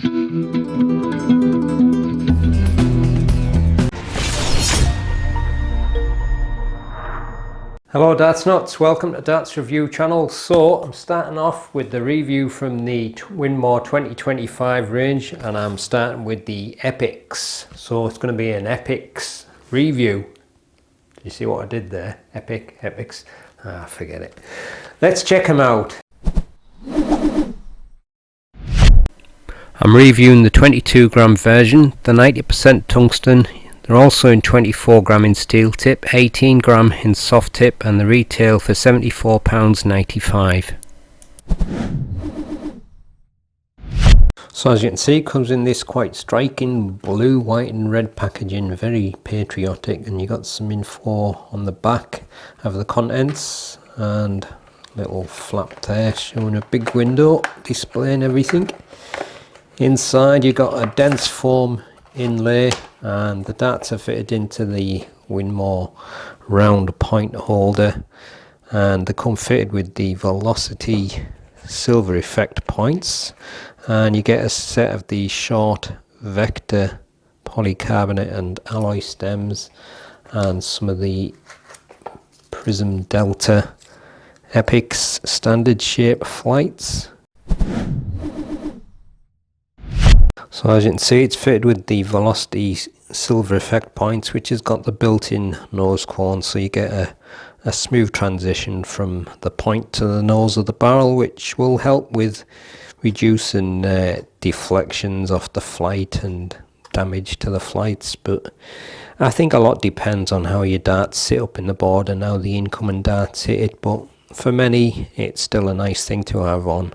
Hello Darts Nutz, welcome to Darts Review channel. So I'm starting off with the review from the Winmau 2025 range, and I'm starting with the EPIX. So it's going to be an EPIX review. Did you see what I did there? EPIX. Forget it. Let's check them out. I'm reviewing the 22 gram version, the 90% tungsten. They're also in 24 gram in steel tip, 18 gram in soft tip, and the retail for £74.95. So as you can see, it comes in this quite striking blue, white and red packaging, very patriotic, and you got some info on the back of the contents and little flap there showing a big window displaying everything. Inside you got a dense foam inlay, and the darts are fitted into the Winmau round point holder, and they come fitted with the velocity silver effect points, and you get a set of the short vector polycarbonate and alloy stems and some of the Prism Delta EPIX standard shape flights. So as you can see, it's fitted with the velocity silver effect points, which has got the built-in nose cone, so you get a smooth transition from the point to the nose of the barrel, which will help with reducing deflections off the flight and damage to the flights. But I think a lot depends on how your darts sit up in the board and how the incoming darts hit it, but for many it's still a nice thing to have on.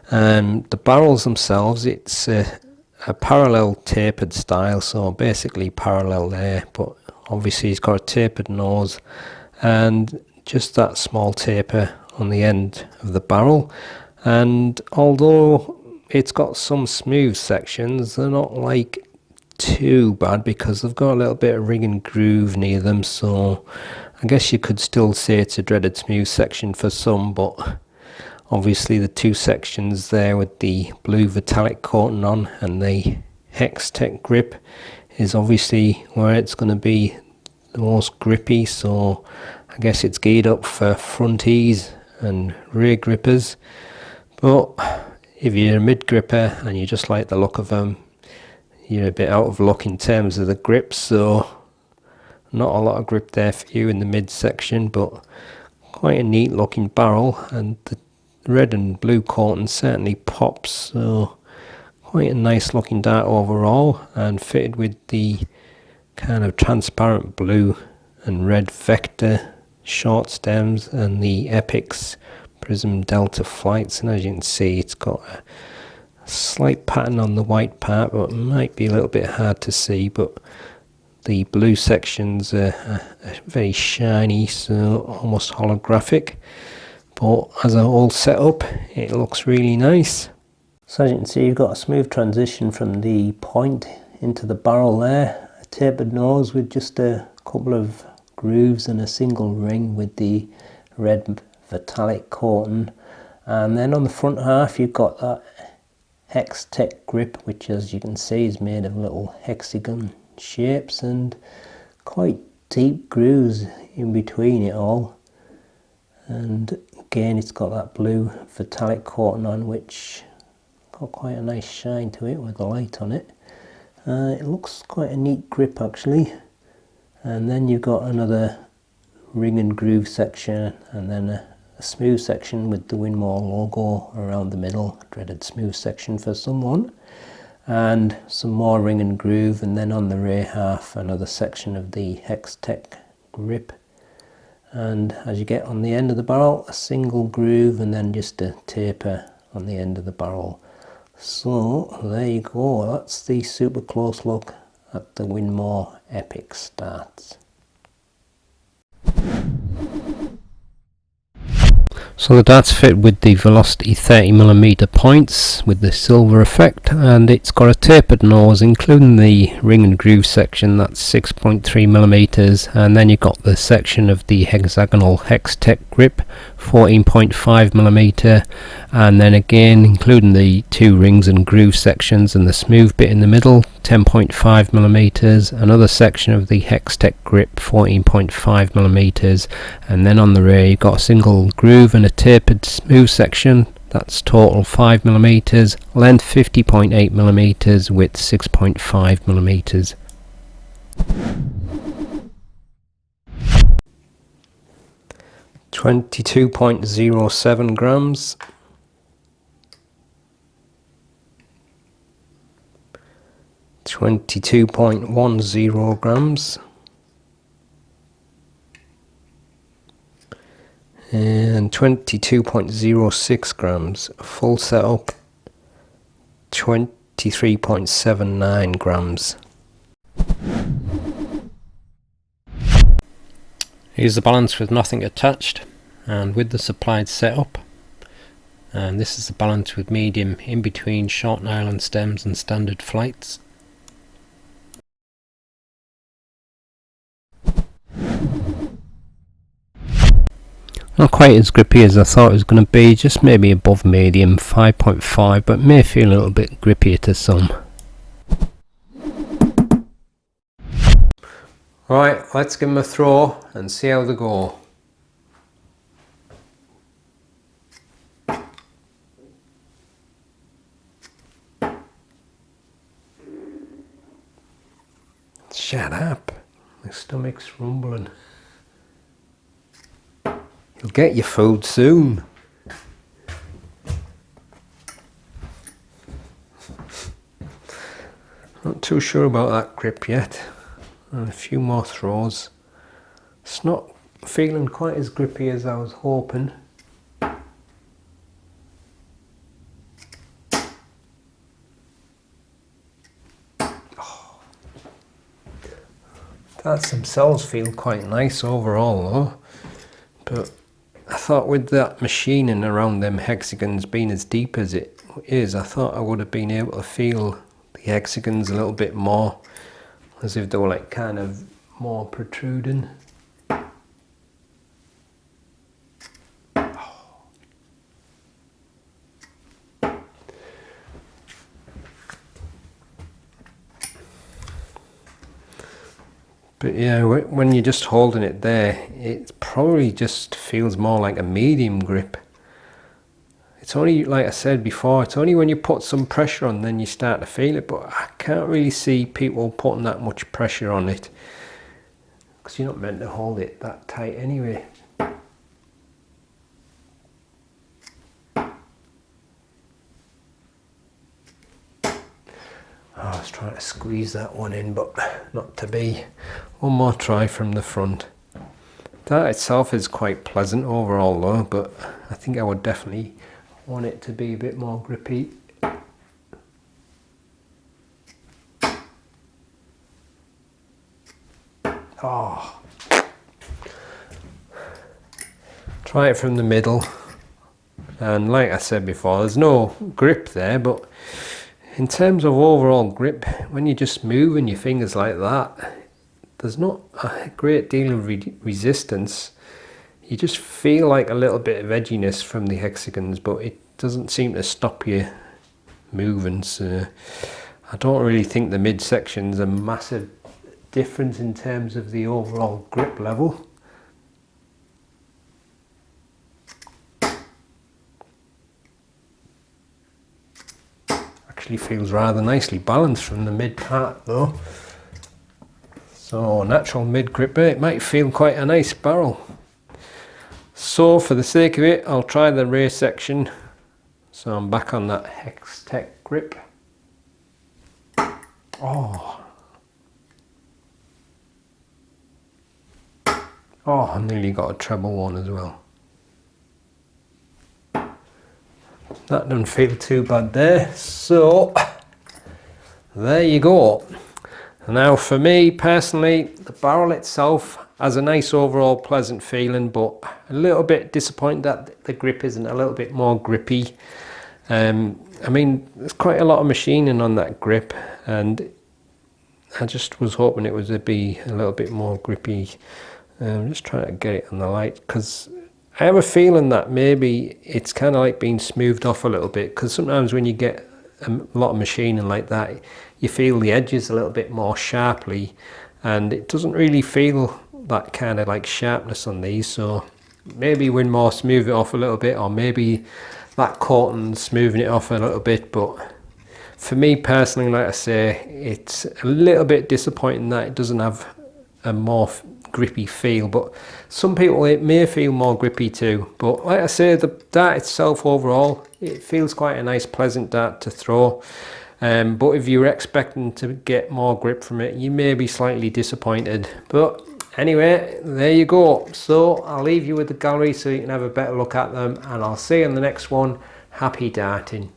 The barrels themselves, it's a parallel tapered style, so basically parallel there, but obviously it's got a tapered nose and just that small taper on the end of the barrel. And although it's got some smooth sections, they're not like too bad because they've got a little bit of ring and groove near them, so I guess you could still say it's a dreaded smooth section for some. But obviously the two sections there with the blue metallic coating on and the Hex Tech grip is obviously where it's going to be the most grippy, so I guess it's geared up for fronties and rear grippers. But if you're a mid gripper and you just like the look of them, you're a bit out of luck in terms of the grip, so not a lot of grip there for you in the mid section, but quite a neat looking barrel, and the red and blue coating certainly pops, so quite a nice looking dart overall, and fitted with the kind of transparent blue and red vector short stems and the EPIX Prism Delta flights. And as you can see, it's got a slight pattern on the white part, but it might be a little bit hard to see, but the blue sections are very shiny, so almost holographic. But as a whole setup, it looks really nice. So as you can see, you've got a smooth transition from the point into the barrel there. A tapered nose with just a couple of grooves and a single ring with the red metallic coating. And then on the front half, you've got that Hex Tech grip, which as you can see is made of little hexagon shapes and quite deep grooves in between it all. And again, it's got that blue metallic coating on, which got quite a nice shine to it with the light on it. It looks quite a neat grip actually. And then you've got another ring and groove section, and then a smooth section with the Winmau logo around the middle, dreaded smooth section for someone, and some more ring and groove, and then on the rear half another section of the Hex Tech grip. And as you get on the end of the barrel, a single groove and then just a taper on the end of the barrel. So there you go, that's the super close look at the Winmau EPIX darts. So the darts fit with the velocity 30mm points with the silver effect, and it's got a tapered nose including the ring and groove section, that's 6.3mm, and then you've got the section of the hexagonal Hex Tech grip 14.5mm, and then again including the 2 rings and groove sections and the smooth bit in the middle, 10.5mm, another section of the Hextech grip, 14.5mm, and then on the rear you've got a single groove and a tapered smooth section. That's total 5mm, length 50.8mm, width 6.5mm. 22.07 grams, 22.10 grams, and 22.06 grams. Full setup 23.79 grams. Here's the balance with nothing attached and with the supplied setup, and this is the balance with medium in between short nylon stems and standard flights. Not quite as grippy as I thought it was going to be, just maybe above medium, 5.5, but may feel a little bit grippier to some. Right, let's give them a throw and see how they go. Shut up, my stomach's rumbling. You'll get your food soon. Not too sure about that grip yet. And a few more throws. It's not feeling quite as grippy as I was hoping. Oh. Darts themselves feel quite nice overall though. But I thought with that machining around them hexagons being as deep as it is, I thought I would have been able to feel the hexagons a little bit more, as if they were like kind of more protruding. But yeah, when you're just holding it there, it probably just feels more like a medium grip. It's only, like I said before, it's only when you put some pressure on then you start to feel it, but I can't really see people putting that much pressure on it, because you're not meant to hold it that tight anyway. I was trying to squeeze that one in, but not to be. One more try from the front. That itself is quite pleasant overall though, but I think I would definitely want it to be a bit more grippy. Oh. Try it from the middle, and like I said before, there's no grip there, but in terms of overall grip, when you're just moving your fingers like that, there's not a great deal of resistance. You just feel like a little bit of edginess from the hexagons, but it doesn't seem to stop you moving. So I don't really think the midsection's a massive difference in terms of the overall grip level. Actually feels rather nicely balanced from the mid part though. So natural mid grip, it might feel quite a nice barrel. So for the sake of it, I'll try the rear section. So I'm back on that Hextech grip. Oh, I nearly got a treble one as well. That doesn't feel too bad there. So there you go. Now for me personally, the barrel itself has a nice overall pleasant feeling, but a little bit disappointed that the grip isn't a little bit more grippy. I mean, there's quite a lot of machining on that grip, and I just was hoping it would be a little bit more grippy. I'm just trying to get it on the light, because I have a feeling that maybe it's kind of like being smoothed off a little bit, because sometimes when you get a lot of machining like that, you feel the edges a little bit more sharply, and it doesn't really feel that kind of like sharpness on these. So maybe Winmau smooth it off a little bit, or maybe that coating smoothing it off a little bit. But for me personally, like I say, it's a little bit disappointing that it doesn't have a more grippy feel, but some people it may feel more grippy too. But like I say, the dart itself overall, it feels quite a nice pleasant dart to throw. But if you're expecting to get more grip from it, you may be slightly disappointed. But anyway, there you go. So I'll leave you with the gallery so you can have a better look at them, and I'll see you in the next one. Happy darting.